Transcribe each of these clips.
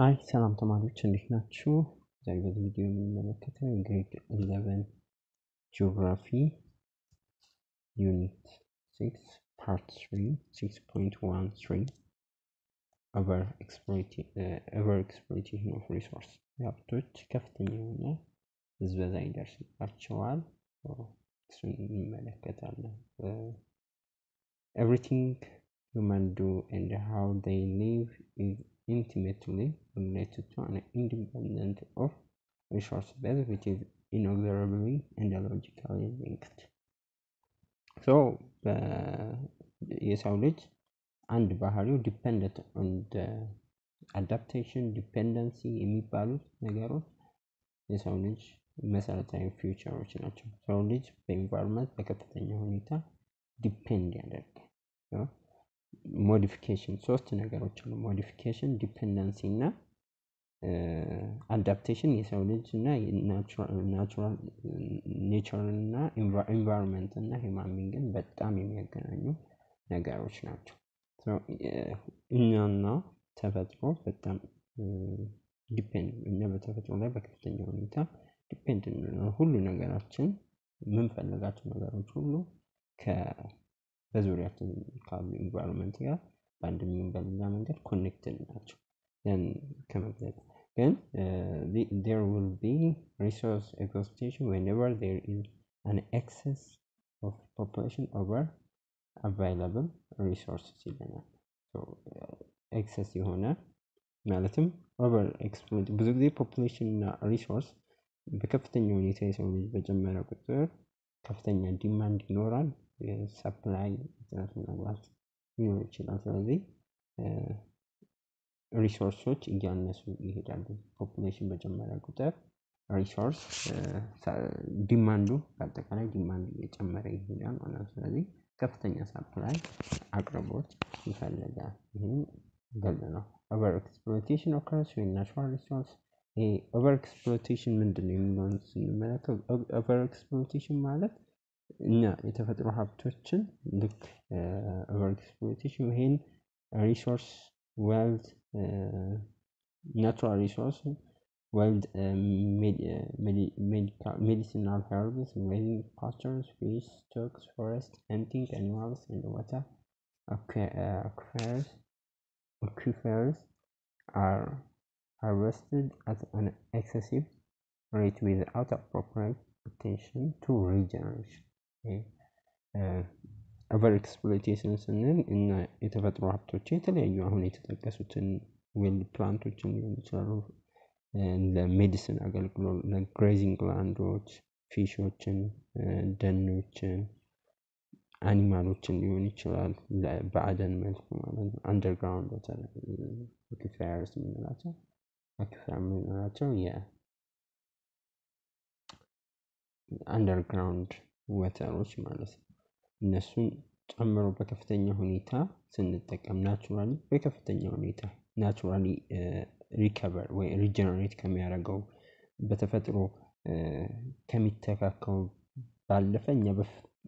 ሃይ ሰላም ተማሪዎች እንዴት ናችሁ? ዛሬ በዚህ ቪዲዮ የምንመለከተው ግሬድ 11 ጂኦግራፊ ዩኒት 6 ፓርት 3 6.13 over exploitation of resource ሀብቶች ከፍተኛ የሆነ ብዝበዛ ይደርስባቸዋል። እሱን እንመለከታለን። Everything humans do and how they live is intimately related to an independent of resource base which is inexorably and logically linked. So የሰው ልጅ አንድ ባህሪው dependent on the adaptation dependency የሚባሉት ነገሮች የሰው ልጅ መሰረታዊ ፊውቸሮች ናቸው። ሰው ልጅ በኤንቫይሮንመንት በከፍተኛ ሁኔታ ዲፔንድ ያደርጋል። ሞዲፊኬሽን ሶስት ነገሮች አሉ። ሞዲፊኬሽን፣ ዲፔንደንሲ እና አዳፕቴሽን የሰው ልጅ እና ናቹራል ኔቸር እና ኤንቫይሮንመንት እና ሂውማን ቢንግን በጣም የሚያገናኙ ነገሮች ናቸው። እኛና ተፈጥሮ በጣም ዲፔንድ እና በተፈጥሮ ላይ በከፍተኛ ሁኔታ ዲፔንድ ነው። ሁሉ ነገራችን የምንፈልጋቸው ነገሮች ሁሉ በዙሪያችን ካሉ ኢንቫይሮንመንት ጋር በአንድም ይሁን በሌላ መንገድ ኮኔክትድ ናቸው። ግን there will be resource exhaustion whenever there is an excess of population over available resources ይለናል። ኤክሰስ የሆነ ማለትም ኦቨር ኤክስፕሎይት ብዙ ጊዜ ፖፑሌሽን እና ሪሶርስ በከፍተኛ ሁኔታ የሰው ልጅ በጨመረ ቁጥር ከፍተኛ ዲማንድ ይኖራል። ሰፕላይ እጥረት ምናልባት ሊኖር ይችላል። ስለዚህ ሪሶርሶች እያነሱ ይሄዳሉ። ፖፑሌሽን በጨመረ ቁጥር ሪሶርስ ዲማንዱ በአጠቃላይ ዲማንድ እየጨመረ ይሄዳል ማለት ነው። ስለዚህ ከፍተኛ ሰፕላይ አቅርቦት ይፈልጋል። ይህን ግልጽ ነው። ኦቨር ኤክስፕሎይቴሽን occurs when natural resource ኦቨር ኤክስፕሎይቴሽን ምንድነው የሚለውን ስንመለከት ኦቨር ኤክስፕሎይቴሽን ማለት እኛ የተፈጥሮ ሀብቶችን ልክ ኦቨር ኤክስፕሎይቴሽን ይሄን ሪሶርስ ዌልዝ ናቹራል ሪሶርስ ዌልዝ medicinal herbs, raising pastures, fish stocks, forest, hunting animals and water aquifers are harvested at an excessive rate without appropriate attention to regeneration. ኦቨር ኤክስፕሎይቴሽን ስንል እና የተፈጥሮ ሀብቶች የተለያዩ አሁን የተጠቀሱትን ዊልድ ፕላንቶችን ሊሆን ይችላሉ፣ ለሜዲሲን አገልግሎት ለግሬዚንግ ላንዶች፣ ፊሾችን፣ ደኖችን፣ አኒማሎችን ሊሆን ይችላል በአደን መልኩ ማለት ነው። አንደርግራውንድ ወተር አክዊፈርስ የምንላቸው የአንደርግራውንድ ወተሮች ማለት ነው። እነሱን ጨምሮ በከፍተኛ ሁኔታ ስንጠቀም ናቹራሊ በከፍተኛ ሁኔታ ናቹራሊ ሪከቨር ወይ ሪጀነሬት ከሚያደርገው በተፈጥሮ ከሚተካከው ባለፈ እኛ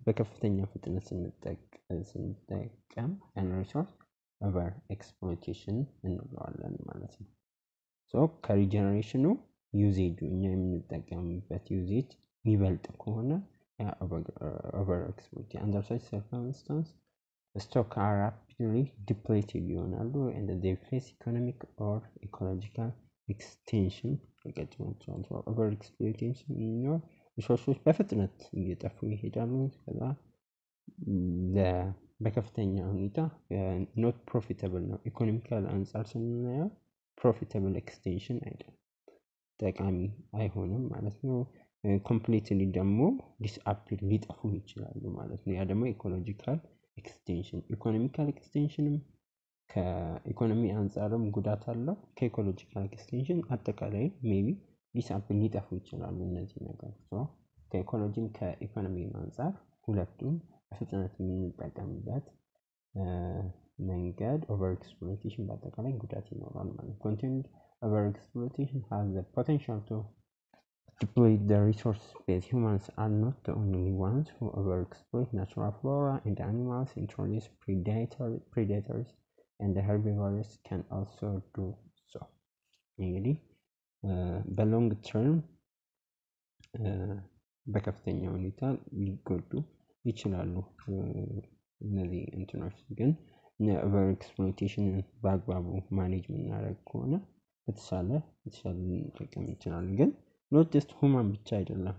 በከፍተኛ ፍጥነት ስንጠቀም ያን ሪሶርስ ኦቨር ኤክስፕሎይቴሽን እንለዋለን ማለት ነው። ከሪጀነሬሽኑ ዩዜጁ እኛ የምንጠቀምበት ዩዜጅ የሚበልጥ ከሆነ over exploited. Under such circumstances, stocks are rapidly depleted and they face economic or ecological extinction. Over exploitation resources በፍጥነት እየጠፉ ይሄዳሉ። ከዛ በከፍተኛ ሁኔታ not profitable ነው። ኢኮኖሚካል አንፃር ስናየው profitable extinction አይደለም፣ ጠቃሚ አይሆንም ማለት ነው። ኮምፕሊትሊ ደግሞ ዲስአፒር ሊጠፉ ይችላሉ ማለት ነው። ያ ደግሞ ኢኮሎጂካል ኤክስቴንሽን ኢኮኖሚካል ኤክስቴንሽንም ከኢኮኖሚ አንፃርም ጉዳት አለው። ከኢኮሎጂካል ኤክስቴንሽን አጠቃላይ ሜቢ ዲስአፒር ሊጠፉ ይችላሉ እነዚህ ነገሮች። ከኢኮሎጂም ከኢኮኖሚም አንፃር ሁለቱም በፍጥነት የምንጠቀምበት መንገድ ኦቨር ኤክስፕሎይቴሽን በአጠቃላይ ጉዳት ይኖራል ማለት ነው። Continued over exploitation has the potential to deplete the resource base. Humans are not the only ones who overexploit natural flora and animals. Introduce predators and the herbivores can also do so. እንግዲህ በሎንግ ተርም በከፍተኛ ሁኔታ ሊጎዱ ይችላሉ። እነዚህ እንትኖች ግን ኦቨር ኤክስፕሎይቴሽንን በአግባቡ ማኔጅ የምናደርግ ከሆነ የተሻለ ልንጠቀም እንችላለን። ግን ኖት ጀስት ሁማን ብቻ አይደለም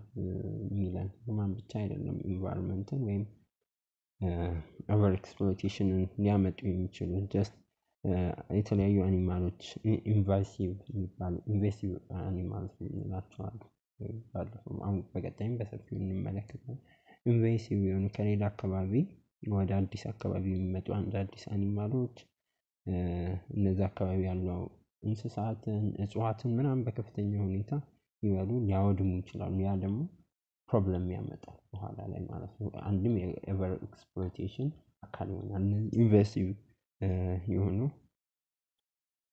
የሚለን ሁማን ብቻ አይደለም ኢንቫይሮንመንትን ወይም ኦቨር ኤክስፕሎይቴሽንን ሊያመጡ የሚችሉ ጀስት የተለያዩ አኒማሎች ኢንቫሲቭ አኒማልስ እንላቸዋለን። ባለፈው አሁን በቀጣይም በሰፊው እንመለከታለን። ኢንቫሲቭ የሆኑ ከሌላ አካባቢ ወደ አዲስ አካባቢ የሚመጡ አንድ አዲስ አኒማሎች እነዛ አካባቢ ያለው እንስሳትን እጽዋትን ምናምን በከፍተኛ ሁኔታ ይበሉ ሊያወድሙ ይችላሉ። ያ ደግሞ ፕሮብለም ያመጣል በኋላ ላይ ማለት ነው። አንድም የኦቨር ኤክስፕሎይቴሽን አካል ይሆናል። ኢንቫሲቭ የሆኑ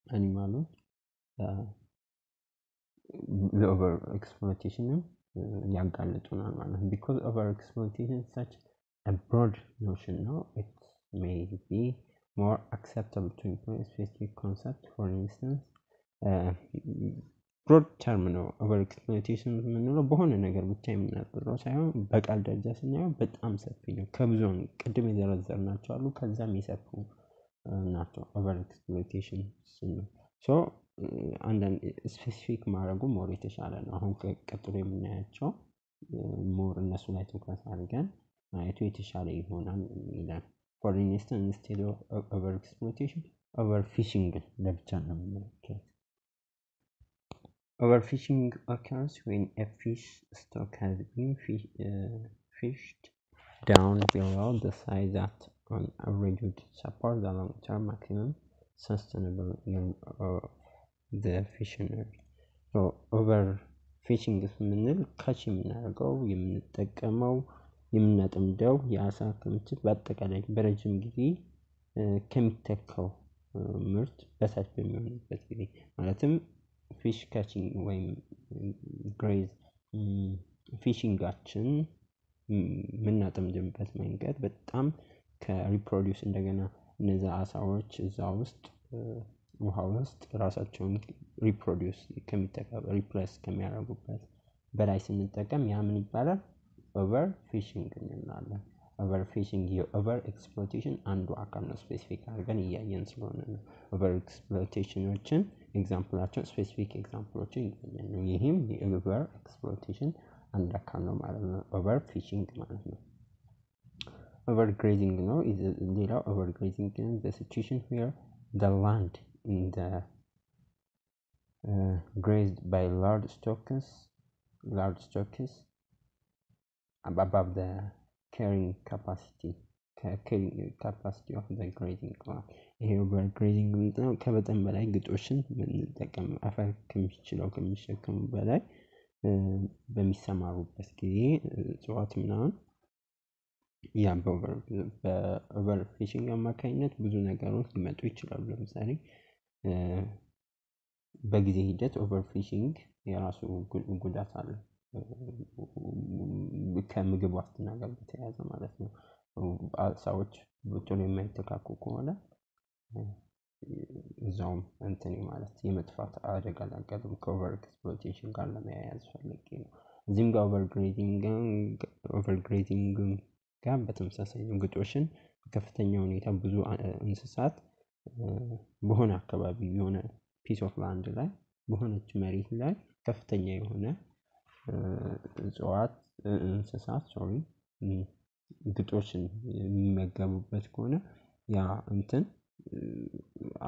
አኒማሎች ለኦቨር ኤክስፕሎይቴሽንም ያጋልጡናል ማለት ነው። because over exploitation is such a broad notion now, it may be more acceptable to employ a specific concept. For instance, ብሮድ ተርም ነው ኦቨር ኤክስፕሎይቴሽን የምንለው በሆነ ነገር ብቻ የምናጠራው ሳይሆን በቃል ደረጃ ስናየው በጣም ሰፊ ነው። ከብዙ ቅድም የዘረዘርናቸው አሉ ከዛም የሰፉ ናቸው። ኦቨር ኤክስፕሎይቴሽን ስንል ሶ አንዳንድ ስፔሲፊክ ማድረጉ ሞር የተሻለ ነው። አሁን ቀጥሎ የምናያቸው ሞር እነሱ ላይ ትኩረት አድርገን ማየቱ የተሻለ ይሆናል ይላል። ፎር ኢንስታንስ ኢንስቴድ ኦፍ ኦቨር ኤክስፕሎይቴሽን ኦቨር ፊሽንግ ለብቻ ነው የምንመለከተው። Overfishing occurs when a fish stock has been fished down below the size that on average would support the long-term maximum sustainable yield of the fishery. So overfishing ስንል ካች የምናደርገው የምንጠቀመው የምናጠምደው የአሳ ክምችት በአጠቃላይ በረጅም ጊዜ ከሚተካው ምርት በታች በሚሆንበት ጊዜ ማለትም ፊሽ ካቺንግ ወይም ግሬዝ ፊሽንጋችን የምናጠምድበት መንገድ በጣም ከሪፕሮዲውስ እንደገና እነዛ አሳዎች እዛ ውስጥ ውሃ ውስጥ ራሳቸውን ሪፕሮዲውስ ሪፕሌስ ከሚያደርጉበት በላይ ስንጠቀም ያ ምን ይባላል? ኦቨር ፊሽንግ እንላለን። ኦቨር ፊሽንግ የኦቨር ኤክስፕሎይቴሽን አንዱ አካል ነው። ስፔሲፊክ አድርገን እያየን ስለሆነ ነው። ኦቨር ኤክስፕሎይቴሽኖችን ኤግዛምፕላቸው ስፔሲፊክ ኤግዛምፕሎችን እያየን ነው። ይህም የኦቨር ኤክስፕሎይቴሽን አንድ አካል ነው ማለት ነው። ኦቨር ፊሽንግ ማለት ነው። ኦቨር ግሬዚንግ ነው። ሌላው ኦቨር ግሬዚንግ is the situation where the land in the grazed by large stocks above the carrying capacity of the grazing land. ይሄ ኦቨር ግሬዚንግ ነው። ከመጠን በላይ ግጦሽን የምንጠቀም አፈር ከሚሸከሙ በላይ በሚሰማሩበት ጊዜ እጽዋት ምናምን ያ በኦቨር ፊሽንግ አማካኝነት ብዙ ነገሮች ሊመጡ ይችላሉ። ለምሳሌ በጊዜ ሂደት ኦቨር ፊሽንግ የራሱ ጉዳት አለ። ከምግብ ዋስትና ጋር በተያያዘ ማለት ነው። ሰዎች ቶሎ የማይተካኩ ከሆነ እዛውም እንትን ማለት የመጥፋት አደጋ ሊያጋጥም ከኦቨር ኤክስፕሎይቴሽን ጋር ለመያያዝ ፈልጌ ነው። እዚህም ጋር ኦቨር ግሬዚንግ ጋር በተመሳሳይ ነው። ግጦሽን ከፍተኛ ሁኔታ ብዙ እንስሳት በሆነ አካባቢ የሆነ ፒስ ኦፍ ላንድ ላይ በሆነች መሬት ላይ ከፍተኛ የሆነ እጽዋት እንስሳት ግጦሽን የሚመገቡበት ከሆነ ያ እንትን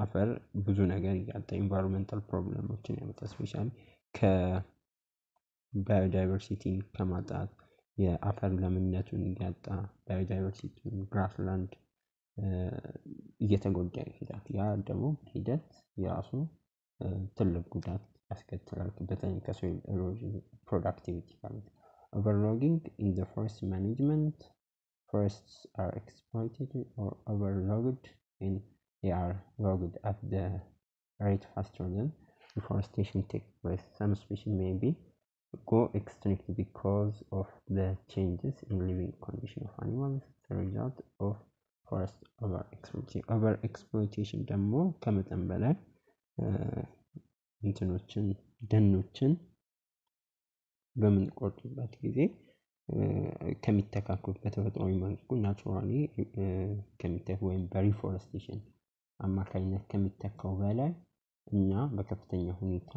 አፈር ብዙ ነገር እያጣ ኢንቫይሮንመንታል ፕሮብለሞችን ያመጣል። ስፔሻሊ ከባዮዳይቨርሲቲን ከማጣት የአፈር ለምነቱን እያጣ ባዮዳይቨርሲቲን ግራስላንድ እየተጎዳ ይሄዳል። ያ ደግሞ ሂደት የራሱ ትልቅ ጉዳት ያስከትላል። በተለይ ከሶይል ኤሮዥን ፕሮዳክቲቪቲ ጋር overlogging in the forest management. Forests are exploited or overlogged when they are logged at the rate faster than deforestation takes place. Some species may go extinct because of the changes in living conditions of animals as a result of forest overexploitation. ደግሞ ከመጠን በላይ እንትኖችን ደኖችን በምንቆርጥበት ጊዜ ከሚተካኩበት በተፈጥሯዊ መልኩ ናቹራሊ ከሚተኩ ወይም በሪፎረስቴሽን አማካኝነት ከሚተካው በላይ እኛ በከፍተኛ ሁኔታ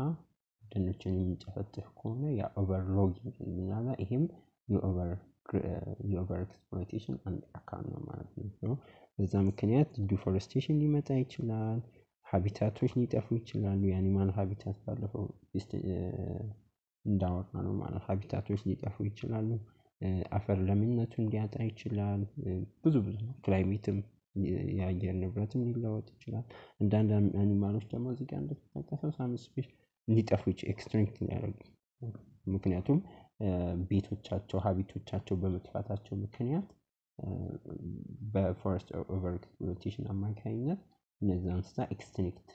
ደኖችን የምንጨፈጭፍ ከሆነ ያ ኦቨርሎጊንግ እንላለን። ይሄም የኦቨር ኤክስፕሎይቴሽን አንድ አካል ነው ማለት ነው። በዛ ምክንያት ዲፎረስቴሽን ሊመጣ ይችላል። ሀቢታቶች ሊጠፉ ይችላሉ። የአኒማል ሀቢታት ባለፈው እንዳወራ ነው ማለት ሀቢታቶች ሊጠፉ ይችላሉ። አፈር ለምነቱን ሊያጣ ይችላል። ብዙ ክላይሜትም የአየር ንብረትም ሊለወጥ ይችላል። አንዳንድ አኒማሎች ደግሞ እዚህ ጋር እንደተጠቀሰው ሳም ስፔሽ ሊጠፉ ኤክስትሪንክት ሊያደርጉ ምክንያቱም ቤቶቻቸው ሀቢቶቻቸው በመጥፋታቸው ምክንያት በፎረስት ኦቨር ኤክስፕሎይቴሽን አማካኝነት እነዚህ እንስሳ ኤክስትሪንክት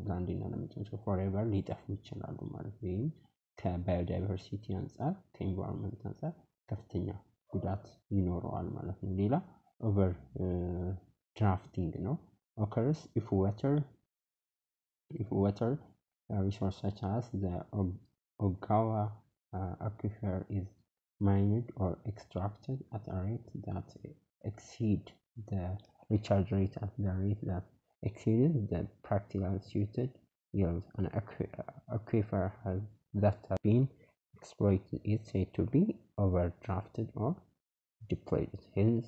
ለአንዴና ለመጨረሻ ፎሬቨር ሊጠፉ ይችላሉ ማለት ነው። ይህም ከባዮዳይቨርሲቲ አንፃር ከኢንቫይሮንመንት አንፃር ከፍተኛ ጉዳት ይኖረዋል ማለት ነው። ሌላ ኦቨር ድራፍቲንግ ነው። occurs if water resource such as the Ogawa aquifer is mined or extracted at a rate that exceed the recharge rate at the rate that exceeded the practical suited yield. An aquifer that has been exploited is said to be overdrafted or depleted. Hence,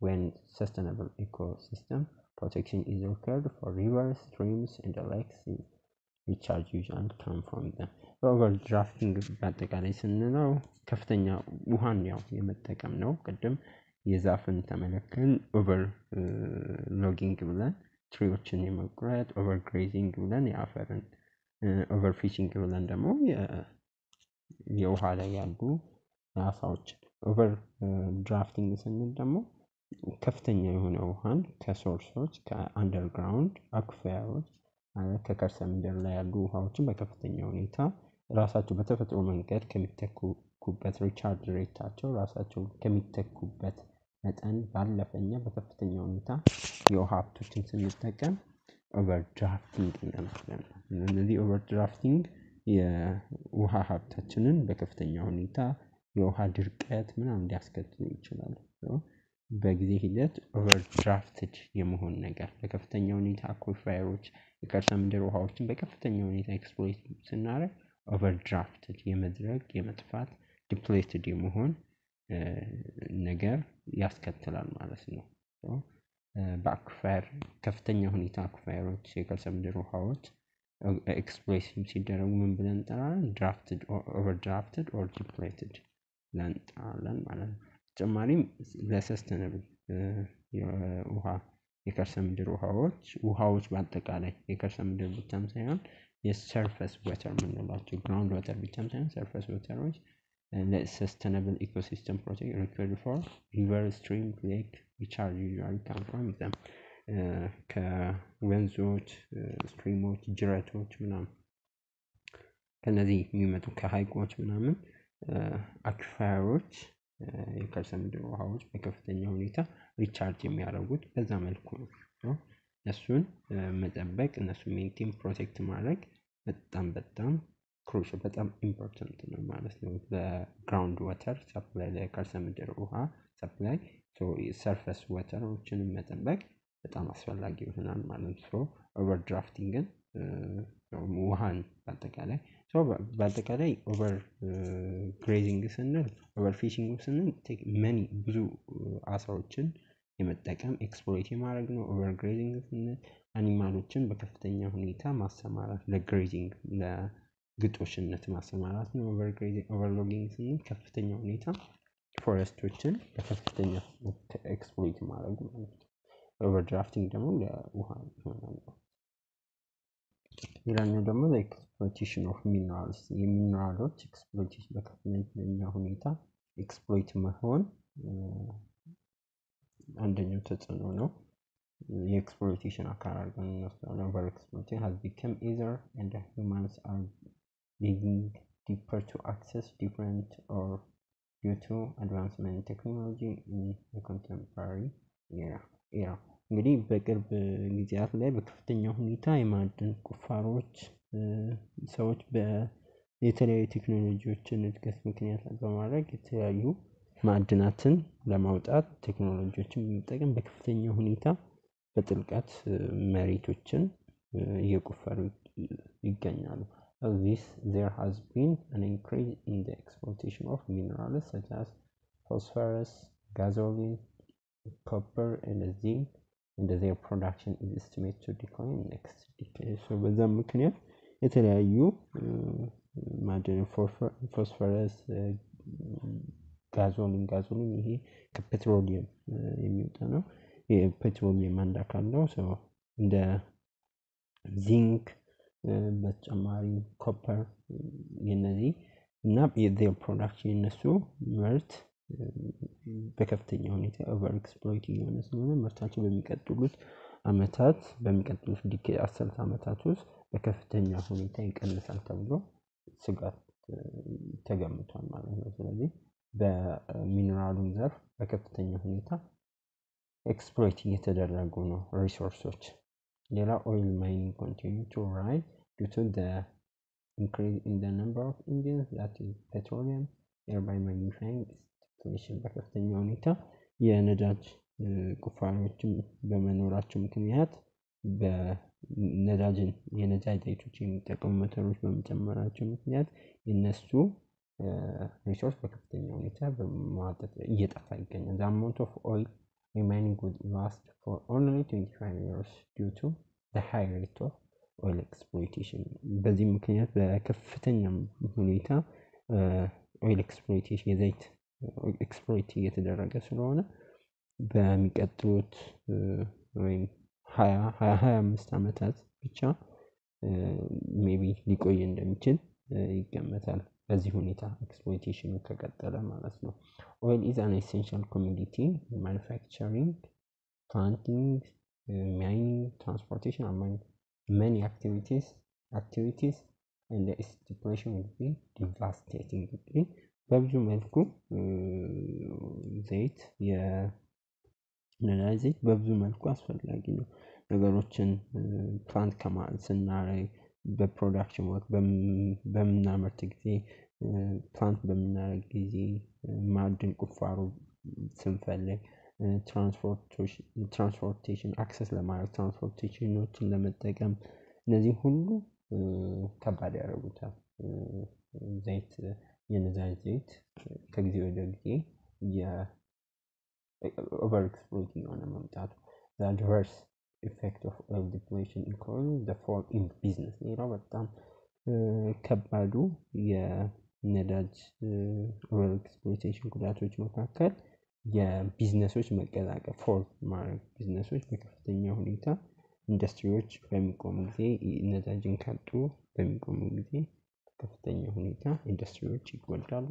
when sustainable ecosystem protection is required for rivers, streams, and the lakes, recharge usually come from them. overdrafting በአጠቃላይ ስንለው ከፍተኛ ውሃን ያው የመጠቀም ነው። ቅድም የዛፍን ተመለከትን ኦቨር ሎጊንግ ብለን ትሪዎችን የመቁረጥ ኦቨር ግሬዚንግ ብለን የአፈርን ኦቨር ፊሽንግ ብለን ደግሞ የውሃ ላይ ያሉ አሳዎች ኦቨር ድራፍቲንግ ስንል ደግሞ ከፍተኛ የሆነ ውሃን ከሶርሶች ከአንደርግራውንድ አኩፋየሮች ከከርሰ ምድር ላይ ያሉ ውሃዎችን በከፍተኛ ሁኔታ ራሳቸው በተፈጥሮ መንገድ ከሚተኩበት ሪቻርጅ ሬታቸው ራሳቸው ከሚተኩበት መጠን ባለፈኛ በከፍተኛ ሁኔታ የውሃ ሀብቶችን ስንጠቀም ኦቨርድራፍቲንግ እንላለን። እነዚህ ኦቨርድራፍቲንግ የውሃ ሀብታችንን በከፍተኛ ሁኔታ የውሃ ድርቀት ምናምን ሊያስከትሉ ይችላሉ። በጊዜ ሂደት ኦቨርድራፍትድ የመሆን ነገር በከፍተኛ ሁኔታ አኩፋየሮች የከርሰ ምድር ውሃዎችን በከፍተኛ ሁኔታ ኤክስፕሎይት ስናደርግ ኦቨርድራፍትድ የመድረቅ የመጥፋት ዲፕሌትድ የመሆን ነገር ያስከትላል ማለት ነው። በአኩፋየር ከፍተኛ ሁኔታ አኩፋየሮች የከርሰ ምድር ውሃዎች ኤክስፕሎይት ሲደረጉ ምን ብለን እንጠራለን? ድራፍትድ ኦቨርድራፍትድ ኦር ዲፕሌትድ ብለን እንጠራለን ማለት ነው። ተጨማሪም ለሰስተነብል የውሃ የከርሰ ምድር ውሃዎች በአጠቃላይ የከርሰ ምድር ብቻም ሳይሆን የሰርፈስ ወተር የምንላቸው ግራውንድ ወተር ብቻም ሳይሆን ሰርፈስ ወተሮች ለሰስተነብል ኢኮሲስተም ፕሮቴክት ሪኳየርድ ፎር ሪቨር ስትሪም ሌክ ሪቻርጅ ዩዥዋሊ ካም ፍሮም ዘም ከወንዞች ስትሪሞች ጅረቶች ምናምን ከነዚህ የሚመጡ ከሀይቆች ምናምን አኩፋየሮች የከርሰ ምድር ውሃዎች በከፍተኛ ሁኔታ ሪቻርጅ የሚያደርጉት በዛ መልኩ ነው። እነሱን መጠበቅ እነሱን ሜንቴን ፕሮቴክት ማድረግ በጣም ክሩሻል በጣም ኢምፖርታንት ነው ማለት ነው። ለግራውንድ ወተር ሰፕላይ ለከርሰ ምድር ውሃ ሰፕላይ ሰርፈስ ወተሮችን መጠበቅ በጣም አስፈላጊ ይሆናል ማለት ነው። ኦቨርድራፍቲንግን ውሃን በአጠቃላይ ኦቨር ግሬዚንግ ስንል ኦቨር ፊሽንግ ስንል ብዙ አሳዎችን የመጠቀም ኤክስፕሎይት የማድረግ ነው። ኦቨር ግሬዚንግ ስንል አኒማሎችን በከፍተኛ ሁኔታ ማሰማራት ለግሬዚንግ ለግጦሽነት ማሰማራት ነው። ኦቨር ሎጊንግ ስንል ከፍተኛ ሁኔታ ፎረስቶችን በከፍተኛ ኤክስፕሎይት ማድረግ ማለት ነው። ኦቨርድራፍቲንግ ደግሞ ለውሃ ይሆናል። ሌላኛው ደግሞ ኤክስፕሎይቴሽን ኦፍ ሚነራልስ የሚነራሎች ኤክስፕሎይቴሽን በከፍተኛ ሁኔታ ኤክስፕሎይት መሆን አንደኛው ተጽዕኖ ነው። የኤክስፕሎይቴሽን አካል አድርገን እንወስዳለን። ኦቨር ኤክስፕሎይቴሽን has become easier and humans are digging deeper to access different or due to advancement in technology in the contemporary era እንግዲህ በቅርብ ጊዜያት ላይ በከፍተኛ ሁኔታ የማዕድን ቁፋሮች ሰዎች የተለያዩ ቴክኖሎጂዎችን እድገት ምክንያት በማድረግ የተለያዩ ማዕድናትን ለማውጣት ቴክኖሎጂዎችን በመጠቀም በከፍተኛ ሁኔታ በጥልቀት መሬቶችን እየቆፈሩ ይገኛሉ። There has been an increase in the exploitation of minerals such as phosphorus, gasoline, copper, and zinc, and their production is estimated to decline next decade. So በዛም ምክንያት የተለያዩ ማዕድን ፎስፈረስ፣ ጋዞሊን ይሄ ከፔትሮሊየም የሚወጣ ነው። የፔትሮሊየም አንድ አካል ነው። እንደ ዚንክ በተጨማሪ ኮፐር የነዚህ እና የtheir ፕሮዳክሽን የነሱ ምርት በከፍተኛ ሁኔታ ኦቨር ኤክስፕሎይት እየሆነ ስለሆነ ምርታቸው በሚቀጥሉት ዲኬድ 10 ዓመታት ውስጥ በከፍተኛ ሁኔታ ይቀንሳል ተብሎ ስጋት ተገምቷል ማለት ነው። ስለዚህ በሚነራሉም ዘርፍ በከፍተኛ ሁኔታ ኤክስፕሎይት እየተደረጉ ነው ሪሶርሶች። ሌላ ኦይል ማይኒንግ continue to rise due to the increase in the number of engines, that is petroleum, thereby magnifying its depletion. በከፍተኛ ሁኔታ የነዳጅ ቁፋሮችም በመኖራቸው ምክንያት የነዳጅ ዘይቶች የሚጠቀሙ ሞተሮች በመጨመራቸው ምክንያት የነሱ ሪሶርስ በከፍተኛ ሁኔታ በመዋጠጥ እየጠፋ ይገኛል። The amount of oil remaining would last for only 25 years due to the high rate of oil exploitation. በዚህ ምክንያት በከፍተኛ ሁኔታ ኦይል ኤክስፕሎይቴሽን የዘይት ኤክስፕሎይት እየተደረገ ስለሆነ በሚቀጥሉት ወይም 25 ዓመታት ብቻ ሜቢ ሊቆይ እንደሚችል ይገመታል። በዚህ ሁኔታ ኤክስፕሎይቴሽኑ ከቀጠለ ማለት ነው። Oil is an essential commodity in manufacturing, planting, mining, transportation, among many activities, and its depletion will be devastating. በብዙ መልኩ የነዳጅ ዘይት በብዙ መልኩ አስፈላጊ ነው። ነገሮችን ፕላንት ስናደርግ በፕሮዳክሽን ወቅት በምናመርት ጊዜ ፕላንት በምናደርግ ጊዜ ማዕድን ቁፋሮ ስንፈልግ ትራንስፖርቴሽን አክሰስ ለማድረግ ትራንስፖርቴሽኖችን ለመጠቀም እነዚህ ሁሉ ከባድ ያደርጉታል። የነዳጅ ዘይት ከጊዜ ወደ ጊዜ ኦቨር ኤክስፕሎይት የሆነ መምጣቱ the adverse effect of oil depletion including the fall in business። ሌላው በጣም ከባዱ የነዳጅ ኦቨር ኤክስፕሎይቴሽን ጉዳቶች መካከል የቢዝነሶች መቀዛቀዝ ፎል ማድረግ ቢዝነሶች በከፍተኛ ሁኔታ ኢንዱስትሪዎች በሚቆሙ ጊዜ ነዳጅን ካጡ በሚቆሙ ጊዜ ከፍተኛ ሁኔታ ኢንዱስትሪዎች ይጎዳሉ።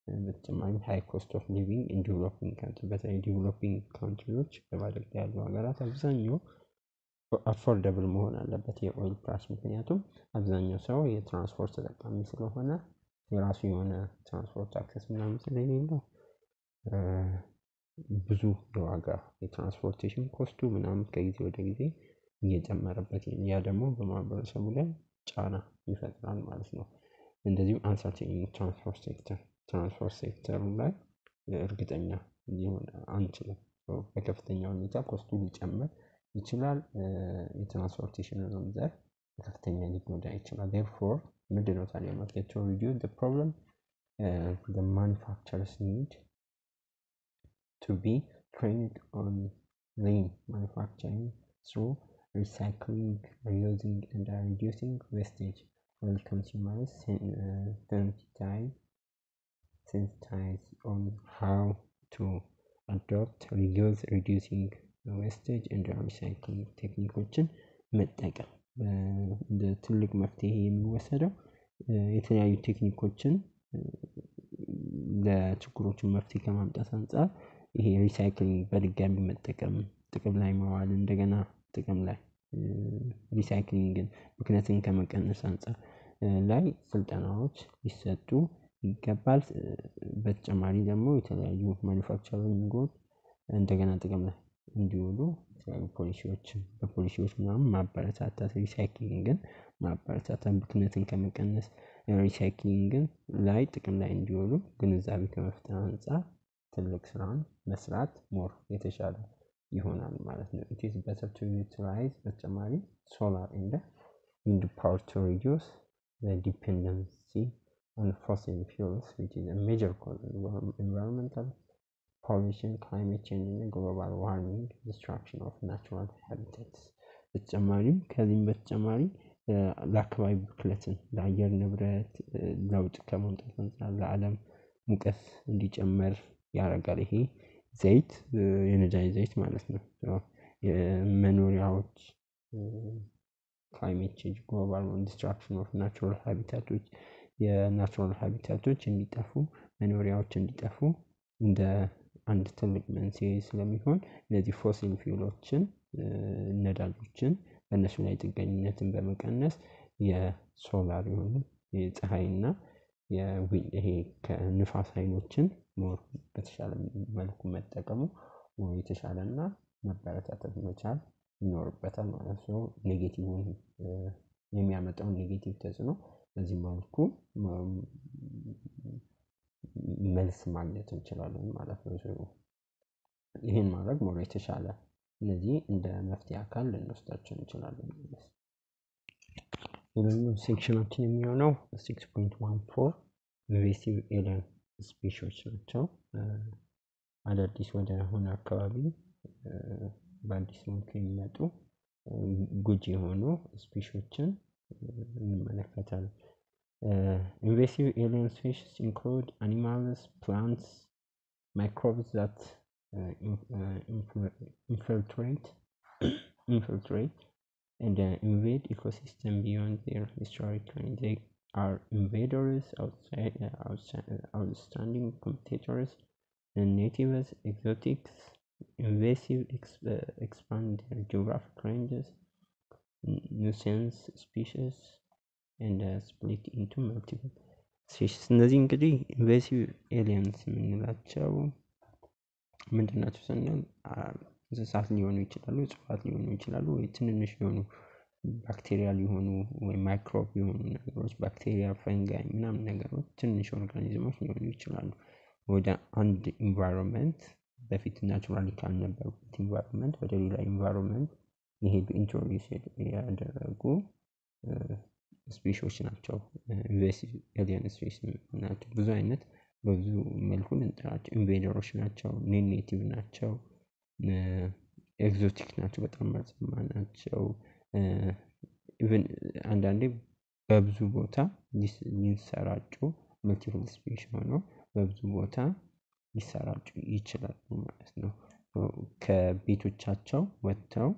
በተጨማሪም ሃይ ኮስት ኦፍ ሊቪንግ ኢን ዲቨሎፒንግ ካንትሪ በተለይ ዲቨሎፒንግ ካንትሪዎች በማደግ ላይ ያሉ ሀገራት አብዛኛው አፎርደብል መሆን አለበት የኦይል ፕራይስ። ምክንያቱም አብዛኛው ሰው የትራንስፖርት ተጠቃሚ ስለሆነ የራሱ የሆነ ትራንስፖርት አክሰስ ምናምን ስለሌለው ብዙ የዋጋ የትራንስፖርቴሽን ኮስቱ ምናምን ከጊዜ ወደ ጊዜ እየጨመረበት ያ ደግሞ በማህበረሰቡ ላይ ጫና ይፈጥራል ማለት ነው። እንደዚሁም አንሰርቴን ትራንስፖርት ሴክተሩ ላይ እርግጠኛ ሊሆን አንችልም። በከፍተኛ ሁኔታ ኮስቱ ሊጨምር ይችላል። የትራንስፖርቴሽኑን ዘርፍ በከፍተኛ ሊጎዳ ይችላል። therefore ምንድነው ታዲያ መፍትሄው? to reduce the problem, the manufacturers need to be trained on lean manufacturing through recycling, reusing, and reducing wastage, while consumers sensitize on how to adopt reuse, reducing wastage, and recycling ቴክኒኮችን መጠቀም እንደ ትልቅ መፍትሄ የሚወሰደው የተለያዩ ቴክኒኮችን ለችግሮችን መፍትሄ ከማምጣት አንፃር ይሄ ሪሳይክሊንግ በድጋሚ መጠቀም ጥቅም ላይ ማዋል እንደገና ጥቅም ላይ ሪሳይክሊንግን ብክነትን ከመቀነስ አንፃር ላይ ስልጠናዎች ሊሰጡ ይገባል። በተጨማሪ ደግሞ የተለያዩ ማኑፋክቸሪንጎች እንደገና ጥቅም ላይ እንዲውሉ ፖሊሲዎችን በፖሊሲዎች ምናምን ማበረታታት ሪሳይክሊንግን ማበረታታት ብክነትን ከመቀነስ ሪሳይክሊንግን ላይ ጥቅም ላይ እንዲውሉ ግንዛቤ ከመፍጠር አንጻር ትልቅ ስራን መስራት ሞር የተሻለ ይሆናል ማለት ነው። it is better to utilize በተጨማሪ solar and wind power to reduce the dependency on fossil fuels which is a major cause of environmental pollution, climate change and global warming, destruction of natural habitats በተጨማሪም ከዚህም በተጨማሪ ለአካባቢ ብክለትን ለአየር ንብረት ለውጥ ከመምጣት አንፃር ለዓለም ሙቀት እንዲጨምር ያደርጋል። ይሄ ዘይት የነዳጅ ዘይት ማለት ነው። የመኖሪያዎች ክላይሜት ቼንጅ ግሎባል ዲስትራክሽን ኦፍ ናቹራል ሃቢታቶች የናቹራል ሃቢታቶች እንዲጠፉ መኖሪያዎች እንዲጠፉ እንደ አንድ ትልቅ መንስኤ ስለሚሆን እነዚህ ፎሲል ፊውሎችን ነዳጆችን በእነሱ ላይ ጥገኝነትን በመቀነስ የሶላር የሆኑ የፀሐይና ይሄ ከንፋስ ኃይሎችን ሞር በተሻለ መልኩ መጠቀሙ የተሻለና መበረታታት መቻል ይኖርበታል ማለት ነው። ኔጌቲቭን የሚያመጣውን ኔጌቲቭ ተጽዕኖ በዚህ መልኩ መልስ ማግኘት እንችላለን ማለት ነው። ይሄን ማድረግ ሞር የተሻለ እነዚህ እንደ መፍትሄ አካል ልንወስዳቸው እንችላለን ማለት ነው። ሌላኛው ሴክሽናችን የሚሆነው 6.14 ኢንቬሲቭ ኤሊየን ስፒሺዎች ናቸው። አዳዲስ ወደ ሆነ አካባቢ በአዲስ መልኩ የሚመጡ ጎጂ የሆኑ ስፒሺዎችን እንመለከታለን። Invasive alien species include animals, plants, microbes that infiltrate and invade ecosystem beyond their historic range. They are invaders, outstanding competitors, and natives, exotics, invasive, expand their geographic ranges, nuisance species, and split into multiple species. እነዚህ እንግዲህ ኢንቬሲቭ ኤሊየንስ የምንላቸው ምንድን ናቸው ስንል እንስሳት ሊሆኑ ይችላሉ፣ እጽዋት ሊሆኑ ይችላሉ፣ ወይ ትንንሽ የሆኑ ባክቴሪያ ሊሆኑ ወይ ማይክሮብ የሆኑ ነገሮች ባክቴሪያ፣ ፈንጋይ ምናምን ነገሮች ትንሽ ኦርጋኒዝሞች ሊሆኑ ይችላሉ። ወደ አንድ ኢንቫይሮንመንት በፊት ናቹራሊ ካልነበሩበት ኢንቫይሮንመንት ወደ ሌላ ኢንቫይሮንመንት የሄዱ ኢንትሮዲዩስ ያደረጉ ስፒሺዎች ናቸው። ኢንቬሲቭ ኤሊየን ስፒሺስ ናቸው። ብዙ አይነት በብዙ መልኩ ልንጠራቸው ኢንቬደሮች ናቸው፣ ኔቲቭ ናቸው፣ ኤግዞቲክ ናቸው፣ በጣም መርዛማ ናቸው። ኢቭን አንዳንዴ በብዙ ቦታ ሊሰራጩ መልቲፕል ስፒሺስ ሆነው በብዙ ቦታ ሊሰራጩ ይችላሉ ማለት ነው። ከቤቶቻቸው ወጥተው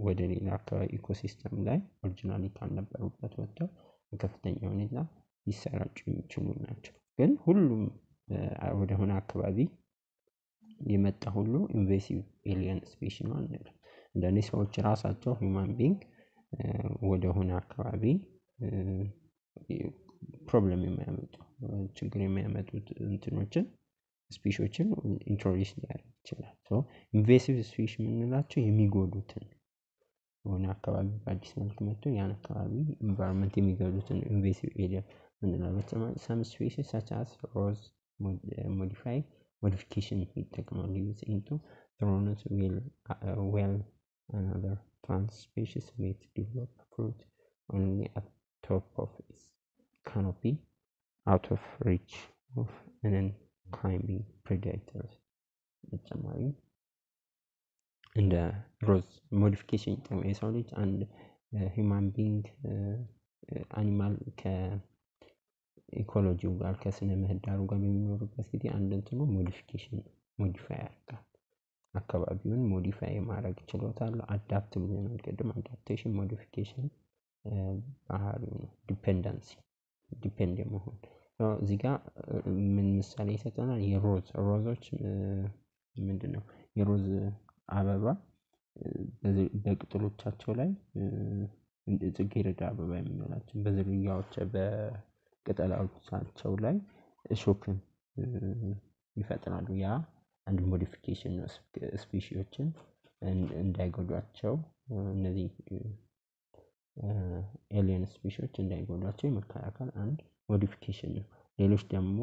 ወደ ሌላ አካባቢ ኢኮሲስተም ላይ ኦሪጂናሊ ካልነበሩበት ወጥተው በከፍተኛ ሁኔታ ሊሰራጩ የሚችሉ ናቸው። ግን ሁሉም ወደ ሆነ አካባቢ የመጣ ሁሉ ኢንቬሲቭ ኤሊየን ስፒሺስ ነው አንልም። እንደኔ ሰዎች ራሳቸው ሂውማን ቢንግ ወደ ሆነ አካባቢ ፕሮብለም የሚያመጡ ችግር የሚያመጡት እንትኖችን ስፒሺዎችን ኢንትሮዲዩስ ሊያደርግ ይችላል። ሶ ኢንቬሲቭ ስፒሺስ የምንላቸው የሚጎዱትን የሆነ አካባቢ በአዲስ መልክ መጥቶ ያን አካባቢ ኢንቫይሮንመንት የሚጎዱትን ኢንቬሲቭ ኤሊየን ምንላቸው። በተጨማሪ some species such as rose modification ይጠቀማሉ into thorns while another plant species may develop fruit only at top of its canopy out of reach of climbing predators. በተጨማሪ እንደ ሮዝ ሞዲፊኬሽን ይጠቀማል። የሰው ልጅ አንድ ሂውማን ቢንግ አኒማል ከኢኮሎጂው ጋር ከስነ ምህዳሩ ጋር በሚኖርበት ጊዜ አንድ እንትኑ ሞዲፊኬሽን ሞዲፋይ ያደርጋል። አካባቢውን ሞዲፋይ የማድረግ ችሎታ አለው። አዳፕት ብለናል ቅድም። አዳፕቴሽን ሞዲፊኬሽን ባህሪው ነው። ዲፔንደንሲ ዲፔንድ የመሆን እዚህ ጋር ምን ምሳሌ ይሰጠናል? ሮዞች ምንድነው የሮዝ አበባ በቅጠሎቻቸው ላይ ጽጌረዳ አበባ የምንላቸው በዝርያዎች በቅጠሎቻቸው ላይ እሾክን ይፈጥራሉ። ያ አንድ ሞዲፊኬሽን ነው። ስፒሺዎችን እንዳይጎዷቸው እነዚህ ኤሊየን ስፒሺዎች እንዳይጎዷቸው የመከላከል አንድ ሞዲፊኬሽን ነው። ሌሎች ደግሞ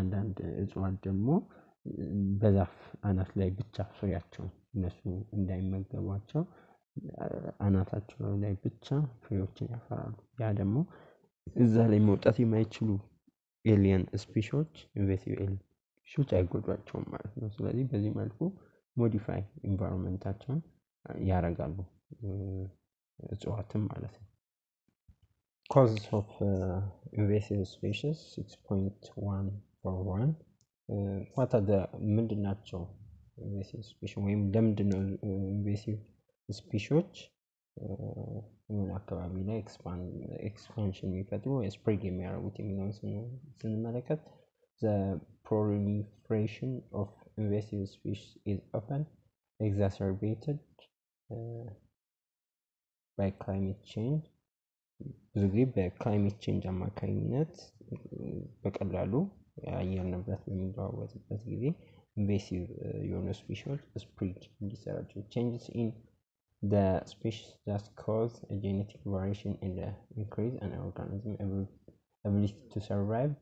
አንዳንድ እጽዋት ደግሞ በዛፍ አናት ላይ ብቻ ፍሬያቸው እነሱ እንዳይመገቧቸው አናታቸው ላይ ብቻ ፍሬዎችን ያፈራሉ። ያ ደግሞ እዛ ላይ መውጣት የማይችሉ ኤሊየን ስፒሺዎች ኢንቬሲቭ ኤሊየን ስፒሺዎች አይጎዷቸውም ማለት ነው። ስለዚህ በዚህ መልኩ ሞዲፋይ ኢንቫይሮንመንታቸውን ያደርጋሉ እጽዋትም ማለት ነው። Causes of invasive species 6.141 what are the ምንድን ናቸው invasive species ወይም ለምንድን ነው invasive species አካባቢ ላይ ኤክስፓንሽን የሚፈጥሩ ስፕሬድ የሚያደርጉት የሚለውን ስንመለከት the proliferation of invasive species is often exacerbated by climate change ብዙ ጊዜ በክላይሜት ቼንጅ አማካኝነት በቀላሉ የአየር ንብረት በሚለዋወጥበት ጊዜ ኢንቬሲቭ የሆኑ ስፒሺዎች ስፕሪድ እንዲሰራጩ changes in the species that cause a genetic variation in the increase an organism ability to survive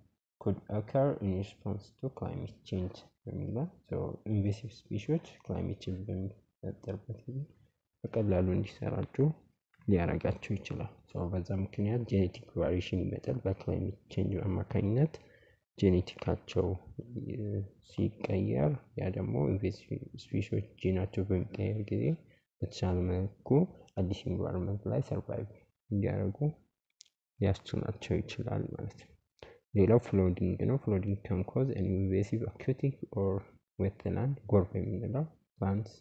could occur in response to climate change በሚለው so invasive species climate change በሚፈጠርበት ጊዜ በቀላሉ እንዲሰራጩ ሊያረጋቸው ይችላል። በዛ ምክንያት ጄኔቲክ ቫሪዬሽን ይመጣል። በክላይሜት ቼንጅ አማካኝነት ጄኔቲካቸው ሲቀየር ያ ደግሞ ኢንቬሲቭ ስፒሺዎች ጄናቸው በሚቀየር ጊዜ በተሻለ መልኩ አዲስ ኢንቫይሮንመንት ላይ ሰርቫይቭ እንዲያደርጉ ሊያስችላቸው ይችላል ማለት ነው። ሌላው ፍሎዲንግ ነው። ፍሎዲንግ can cause an invasive aquatic or wetland ጎርፍ የምንለው plants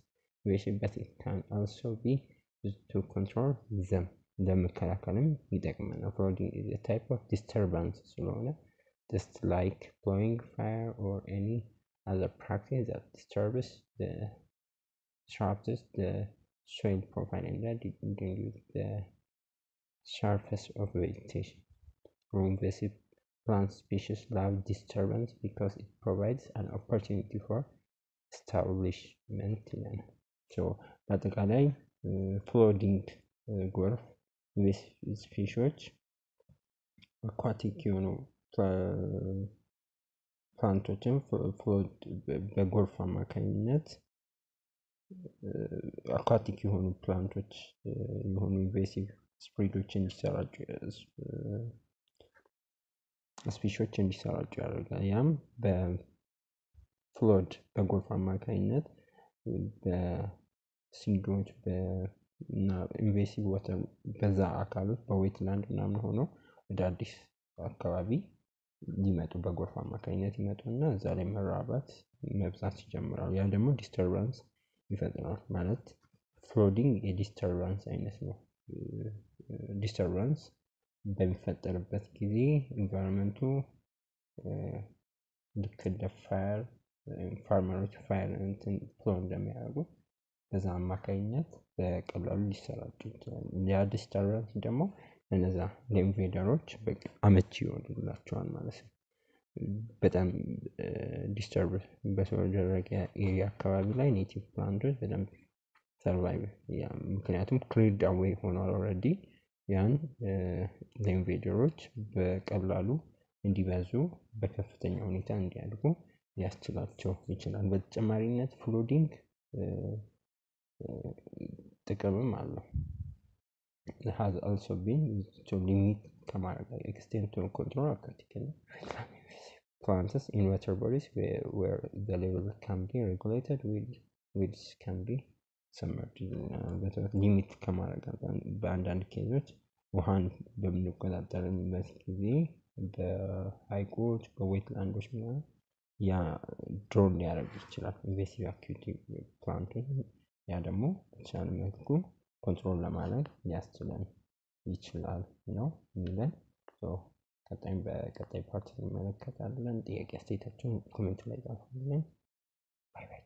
invasion but it can also be used to control them ለመከላከልም ይጠቅመናል። Flooding is a type of disturbance ስለሆነ just like blowing fire or any other practice that disturbs the soil profile and that reduces the surface of vegetation. Invasive plant species love disturbance because it provides an opportunity for establishment. So በአጠቃላይ ፍሎዲንግ ጎርፍ ስፒሺዎች አኳቲክ የሆኑ ፕላንቶችን ፍሎድ በጎርፍ አማካኝነት አኳቲክ የሆኑ ፕላንቶች የሆኑ ኢንቬሲቭ ስፕሪዶችን እንዲሰራጩ ስፒሺዎች እንዲሰራጩ ያደርጋል። ያም በፍሎድ በጎርፍ አማካኝነት በሲዶች እና ኢንቬሲቭ ዋተር በዛ አካሎች በዌትላንድ ምናምን ሆኖ ወደ አዲስ አካባቢ ሊመጡ በጎርፍ አማካኝነት ይመጡና እዛ ላይ መራባት መብዛት ይጀምራሉ። ያ ደግሞ ዲስተርባንስ ይፈጥራል ማለት ፍሎዲንግ የዲስተርባንስ አይነት ነው። ዲስተርባንስ በሚፈጠርበት ጊዜ ኢንቫይሮንመንቱ ልክ እንደ ፋየር ፋርመሮች ፋየር እንትን ፍሎ እንደሚያደርጉት በዛ አማካኝነት በቀላሉ ሊሰራጩ ይችላል። ያ ዲስተርባንስ ደግሞ እነዛ ለኢንቬደሮች በቃ አመቺ ይሆንላቸዋል ማለት ነው። በጣም ዲስተርብ በተደረገ ኤሪያ አካባቢ ላይ ኔቲቭ ፕላንቶች በደንብ ሰርቫይቭ ምክንያቱም ክሊርድ አዌይ ሆኗል ኦልሬዲ ያን ለኢንቬደሮች በቀላሉ እንዲበዙ በከፍተኛ ሁኔታ እንዲያድጉ ሊያስችላቸው ይችላል። በተጨማሪነት ፍሎዲንግ ጥቅምም አለው። It has also been used to limit extent to control aquatic plants in water bodies where the level can be regulated which can be submerged. ሊሚት ከማድረግ በአንዳንድ ኬዞች ውሃን በምንቆጣጠርበት ጊዜ በሀይቆች በዌትላንዶች ምናምን ያ ድሮን ሊያደርግ ይችላል ኢንቬሲቭ አኳቲክ ፕላንቶች ያ ደግሞ በተቻለ መልኩ ኮንትሮል ለማድረግ ሊያስችለን ይችላል ነው የሚለን። በቀጣይ ፓርት እንመለከታለን። ጥያቄ አስተያየታችሁን ኮሜንት ላይ ጻፉልኝ። ባይ ባይ።